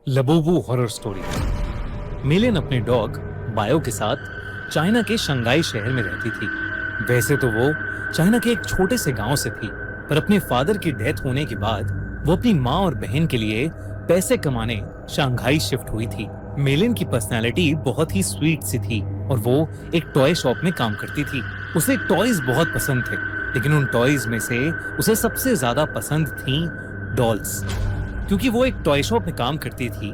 Labubu horror story. मिलिन अपने dog bio के साथ चाइना के शंघाई शहर में रहती थी। वैसे तो वो चाइना के एक छोटे से गांव से थी, पर अपने फादर की डेथ होने के बाद वो अपनी माँ और बहन के लिए पैसे कमाने शंघाई शिफ्ट हुई थी। मिलिन की पर्सनालिटी बहुत ही स्वीट सी थी और वो एक टॉय शॉप में काम करती थी। उसे टॉयज बहुत पसंद थे, लेकिन उन टॉयज में से उसे सबसे ज्यादा पसंद थी डॉल्स। क्योंकि वो एक टॉय शॉप में काम करती थी,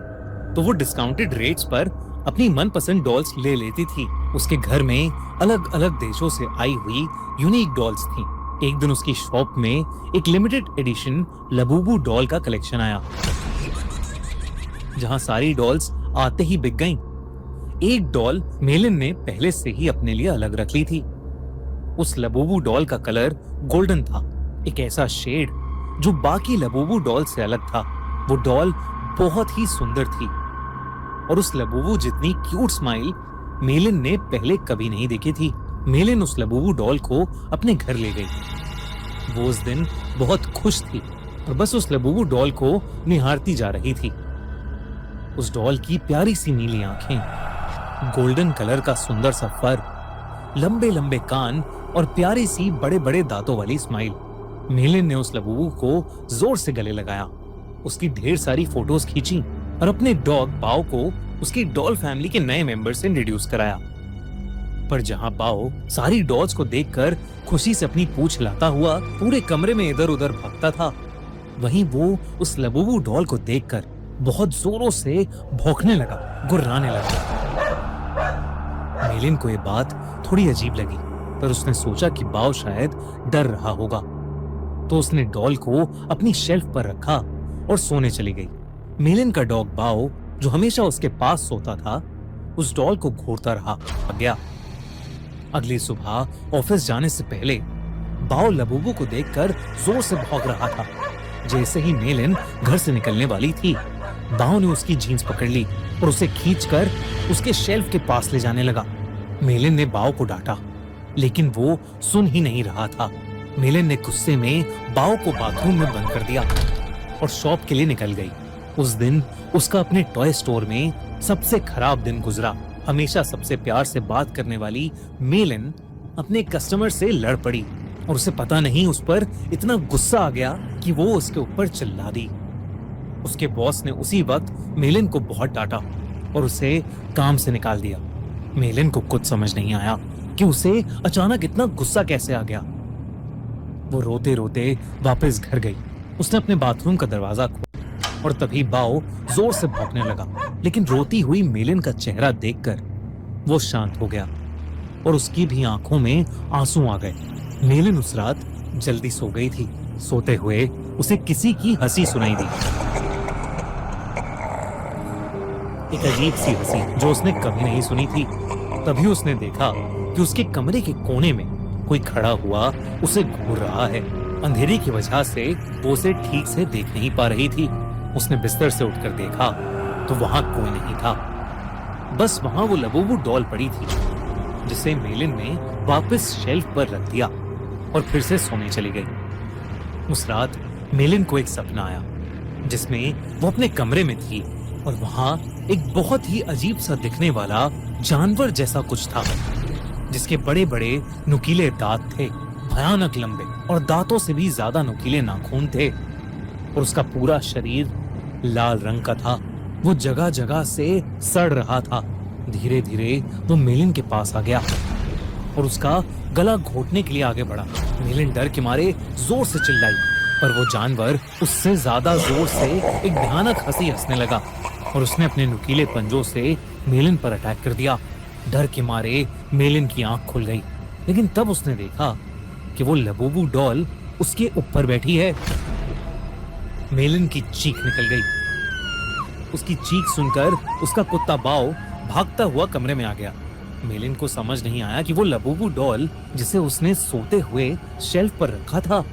तो वो डिस्काउंटेड रेट्स पर अपनी मनपसंद डॉल्स ले लेती थी। उसके घर में अलग अलग देशों से आई हुई यूनिक डॉल्स थी। एक दिन उसकी शॉप में एक लिमिटेड एडिशन लबूबू डॉल का कलेक्शन आया, जहां सारी डॉल्स आते ही बिक गईं। एक डॉल मेलिन ने पहले से ही अपने लिए अलग रख ली थी। उस लबूबू डॉल का कलर गोल्डन था, एक ऐसा शेड जो बाकी लबूबू डॉल से अलग था। वो डॉल बहुत ही सुंदर थी और उस लबूबू जितनी क्यूट स्माइल मेलिन ने पहले कभी नहीं देखी थी। मेलिन उस लबूबू डॉल को अपने घर ले गई। वो उस दिन बहुत खुश थी और बस उस लबूबू डॉल को निहारती जा रही थी। उस डॉल की प्यारी सी नीली आंखें, गोल्डन कलर का सुंदर सा फर, लंबे लंबे कान और प्यारी सी बड़े बड़े दांतों वाली स्माइल। मेलिन ने उस लबूबू को जोर से गले लगाया, उसकी ढेर सारी फोटोज खींची और अपने डॉग बाओ को उसकी डॉल फैमिली के नए मेंबर से इंट्रोड्यूस कराया। पर जहां बाओ सारी डॉल्स को देखकर खुशी से अपनी पूंछ हिलाता हुआ पूरे कमरे में इधर उधर भागता था, वहीं वो उस लबूबू डॉल को देखकर बहुत जोरों से भौंकने लगा, गुर्राने लगा। मेलिन को यह बात थोड़ी अजीब लगी, पर उसने सोचा कि बाओ शायद डर रहा होगा, तो उसने डॉल को अपनी शेल्फ पर रखा और सोने चली गई। मेलिन का डॉग बाओ, जो हमेशा उसके पास सोता था, उस डॉल को घूरता रहा गया। अगली सुबह ऑफिस जाने से पहले बाओ लबूबू को देखकर जोर से भौंक रहा था। जैसे ही मेलिन घर से निकलने वाली थी, बाओ ने उसकी जीन्स पकड़ ली और उसे खींचकर उसके शेल्फ के पास ले जाने लगा। मेलिन ने बाओ को डांटा, लेकिन वो सुन ही नहीं रहा था। मेलिन ने गुस्से में बाओ को बाथरूम में बंद कर दिया और शॉप के लिए निकल गई। उस दिन उसका अपने टॉय स्टोर में सबसे खराब दिन गुजरा। हमेशा सबसे प्यार से बात करने वाली मेलिन अपने कस्टमर से लड़ पड़ी और उसे पता नहीं उस पर इतना गुस्सा आ गया कि वो उसके ऊपर चिल्ला दी। उसके बॉस ने उसी वक्त मेलिन को बहुत डांटा और उसे काम से निकाल दिया। मेलिन को कुछ समझ नहीं आया कि उसे अचानक इतना गुस्सा कैसे आ गया। वो रोते रोते वापस घर गई। उसने अपने बाथरूम का दरवाजा खोला और तभी बाओ जोर से भौंकने लगा, लेकिन रोती हुई मेलिन का चेहरा देखकर वो शांत हो गया और उसकी भी आंखों में आंसू आ गए। मेलिन उस रात जल्दी सो गई थी। सोते हुए उसे किसी की हंसी सुनाई दी, एक अजीब सी हंसी जो उसने कभी नहीं सुनी थी। तभी उसने देखा कि उसके कमरे के कोने में कोई खड़ा हुआ उसे घूर रहा है। अंधेरे की वजह से वो उसे ठीक से देख नहीं पा रही थी। उसने बिस्तर से उठकर देखा तो वहां कोई नहीं था, बस वहां वो लबूबू डॉल पड़ी थी, जिसे मेलिन ने वापस शेल्फ पर रख दिया और फिर से सोने चली गई। उस रात मेलिन को एक सपना आया जिसमें वो अपने कमरे में थी और वहां एक बहुत ही अजीब सा दिखने वाला जानवर जैसा कुछ था, जिसके बड़े बड़े नुकीले दांत थे, भयानक लंबे और दांतों से भी ज्यादा नुकीले नाखून थे और उसका पूरा शरीर लाल रंग का था। वो जगह जगह से सड़ रहा था। धीरे धीरे वो मेलिन के पास आ गया और उसका गला घोटने के लिए आगे बढ़ा। मेलिन डर के मारे जोर से चिल्लाई, पर वो जानवर उससे ज्यादा जोर से एक भयानक हंसी हंसने लगा और उसने अपने नुकीले पंजों से मेलिन पर अटैक कर दिया। डर के मारे मेलिन की आंख खुल गई, लेकिन तब उसने देखा कि वो लबूबू डॉल उसके ऊपर बैठी है। मेलिन की चीख निकल गई। उसकी चीख सुनकर उसका कुत्ता बाओ भागता हुआ कमरे में आ गया। मेलिन को समझ नहीं आया कि वो लबूबू डॉल, जिसे उसने सोते हुए शेल्फ पर रखा था,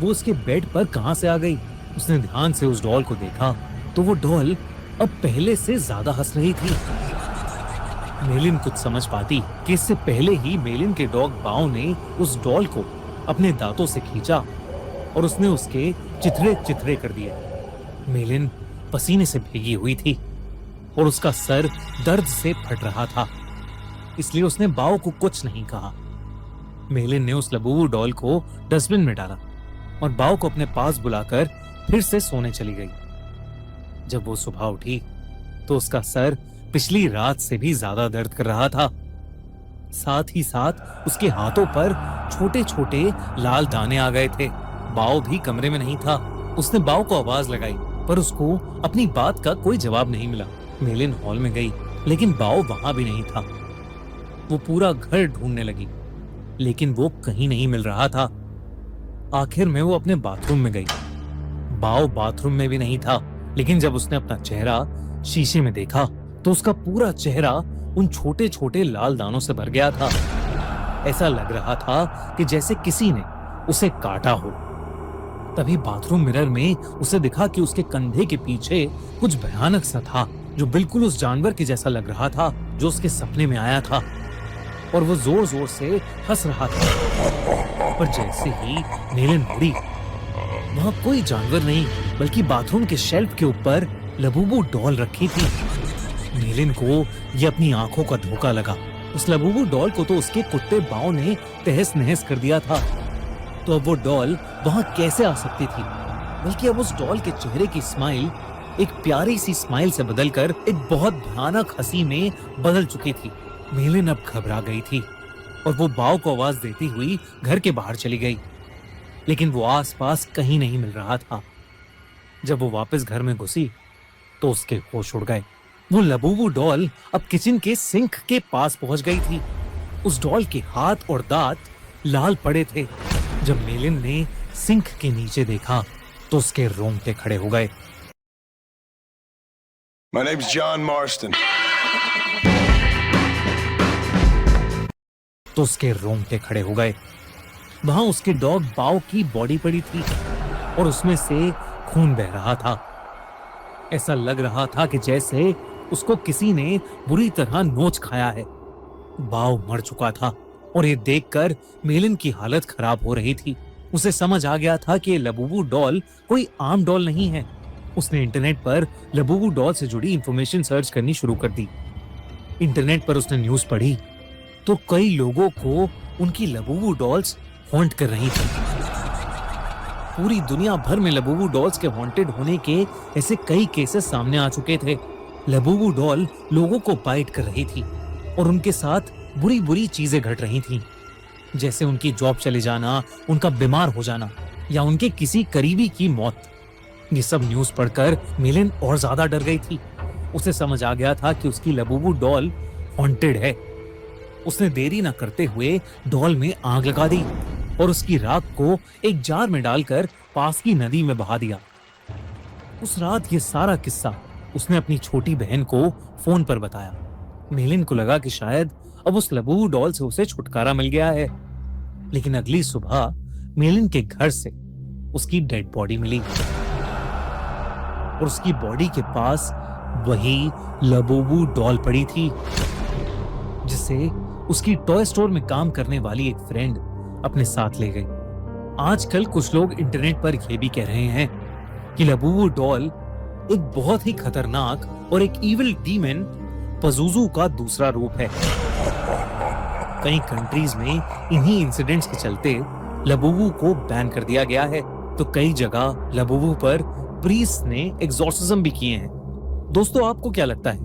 वो उसके बेड पर कहां से आ गई। उसने ध्यान से उस डॉल को देखा तो वो डॉल अब पहले से ज्यादा हंस रही थी। मेलिन कुछ समझ पाती कि इससे पहले ही मेलिन के डॉग बाओ ने उस डॉल को अपने दांतों से खींचा और उसने उसके चिथड़े चिथड़े कर दिए। मेलिन पसीने से भीगी हुई थी और उसका सर दर्द से फट रहा था, इसलिए उसने बाओ को कुछ नहीं कहा। मेलिन ने उस लबूबू डॉल को डस्टबिन में डाला और बाओ को अपने पास बुलाकर फिर से सोने चली गई। जब वो सुबह उठी तो उसका सर पिछली रात से भी ज्यादा दर्द कर रहा था। साथ ही साथ उसके हाथों पर छोटे छोटे लाल दाने आ गए थे। बाओ भी कमरे में नहीं था। उसने बाओ को आवाज लगाई पर उसको अपनी बात का कोई जवाब नहीं मिला। मेलिन हॉल में गई लेकिन बाओ वहां भी नहीं था। वो पूरा घर ढूंढने लगी लेकिन वो कहीं नहीं मिल रहा था। आखिर में वो अपने बाथरूम में गई। बाओ बाथरूम में भी नहीं था, लेकिन जब उसने अपना चेहरा शीशे में देखा तो उसका पूरा चेहरा उन छोटे छोटे लाल दानों से भर गया था। ऐसा लग रहा था कि जैसे किसी ने उसे काटा हो। तभी बाथरूम मिरर में उसे दिखा कि उसके कंधे के पीछे कुछ भयानक सा था, जो बिल्कुल उस जानवर के जैसा लग रहा था जो उसके सपने में आया था, और वो जोर जोर से हंस रहा था। पर जैसे ही मेलिन मुड़ी, वहां कोई जानवर नहीं बल्कि बाथरूम के शेल्फ के ऊपर लबूबू डॉल रखी थी। मेलिन को ये अपनी आंखों का धोखा लगा। उस लबूबू डॉल को तो उसके कुत्ते बाओ ने तहस नहस कर दिया था, तो अब वो डॉल वहां कैसे आ सकती थी? बल्कि अब उस डॉल के चेहरे की स्माइल एक प्यारी सी स्माइल से बदलकर एक बहुत भयानक हंसी में बदल चुकी थी। मेलिन अब घबरा गई थी और वो बाओ को आवाज देती हुई घर के बाहर चली गई, लेकिन वो आसपास कहीं नहीं मिल रहा था। जब वो वापस घर में घुसी तो उसके होश उड़ गए। वो लबूबू डॉल अब किचन के सिंक के पास पहुंच गई थी। उस डॉल के हाथ और दांत लाल पड़े थे। जब मेलिन ने सिंक के नीचे देखा तो उसके रोंगटे खड़े हो गए। My name's John Marston. तो उसके रोंगटे खड़े हो गए। वहां उसके डॉग बाओ की बॉडी पड़ी थी और उसमें से खून बह रहा था। ऐसा लग रहा था कि जैसे उसको किसी ने बुरी तरह नोच खाया है। बाओ मर चुका था और ये देखकर मेलिन की हालत खराब हो रही थी। उसे समझ आ गया था कि लबूबू डॉल कोई आम डॉल नहीं है। उसने इंटरनेट पर लबूबू डॉल से जुड़ी इंफॉर्मेशन सर्च करनी शुरू कर दी। इंटरनेट पर उसने न्यूज़ पढ़ी तो कई लोगों को उनकी लबूबू डॉल्स हॉन्ट कर रही थी। पूरी दुनिया भर में लबूबू डॉल्स के हॉन्टेड होने के ऐसे कई केसेस सामने आ चुके थे। लबूबू डॉल लोगों को बाइट कर रही थी और उनके साथ बुरी बुरी चीजें घट रही थीं, जैसे उनकी जॉब चले जाना, उनका बीमार हो जाना या उनके किसी करीबी की मौत। ये सब न्यूज़ पढ़कर मेलिन और ज्यादा डर गई थी। उसे समझ आ गया था कि उसकी लबूबू डॉल हॉन्टेड है। उसने देरी न करते हुए डॉल में आग लगा दी और उसकी राख को एक जार में डालकर पास की नदी में बहा दिया। उस रात ये सारा किस्सा उसने अपनी छोटी बहन को फोन पर बताया। मेलिन को लगा कि शायद अब उस लबूबू डॉल से उसे छुटकारा मिल गया है, लेकिन अगली सुबह मेलिन के घर से उसकी डेड बॉडी मिली और उसकी बॉडी के पास वही लबूबू डॉल पड़ी थी, जिसे उसकी टॉय स्टोर में काम करने वाली एक फ्रेंड अपने साथ ले गई। आजकल कुछ लोग इंटरनेट पर यह भी कह रहे हैं कि लबूबू डॉल एक बहुत ही खतरनाक और एक इविल डीमन पज़ुज़ू का दूसरा रूप है। कई कंट्रीज में इन्हीं इंसिडेंट्स के चलते लबूबू को बैन कर दिया गया है, तो कई जगह लबूबू पर प्रीस्ट ने एग्जॉर्सिज्म भी किए हैं। दोस्तों, आपको क्या लगता है?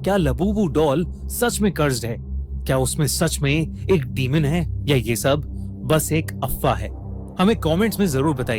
क्या लबूबू डॉल सच में कर्स्ड है? क्या उसमें सच में एक डीमन है या ये सब बस एक अफवाह है? हमें कमेंट्स में जरूर बताइए।